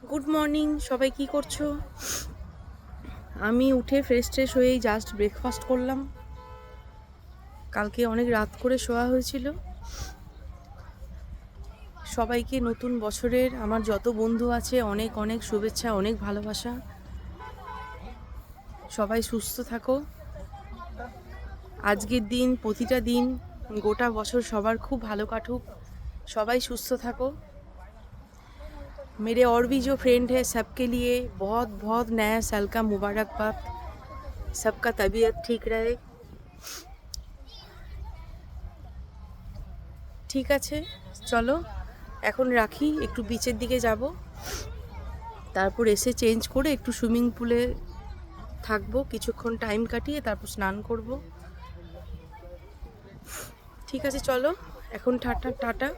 Good morning সবাই, কি করছো? আমি উঠে ফ্রেশ হয়েই জাস্ট ব্রেকফাস্ট করলাম। কালকে অনেক রাত করে শোয়া হয়েছিল। সবাইকে নতুন বছরের আমার যত বন্ধু আছে অনেক অনেক শুভেচ্ছা, অনেক ভালোবাসা। সবাই সুস্থ থাকো। আজকের দিন, প্রতিটা দিন, গোটা বছর সবার খুব ভালো কাটুক। সবাই সুস্থ থাকো। मेरे और भी जो फ्रेंड है सबके लिए बहुत बहुत नया साल का मुबारकबाद। सबका तबीयत ठीक रहे। ঠিক আছে, চলো এখন রাখি, একটু বিচের দিকে যাব, তারপর এসে চেঞ্জ করে একটু সুইমিং পুলে থাকবো, কিছুক্ষণ টাইম কাটিয়ে তারপর স্নান করব। ঠিক আছে, চলো এখন টাটা টাটা।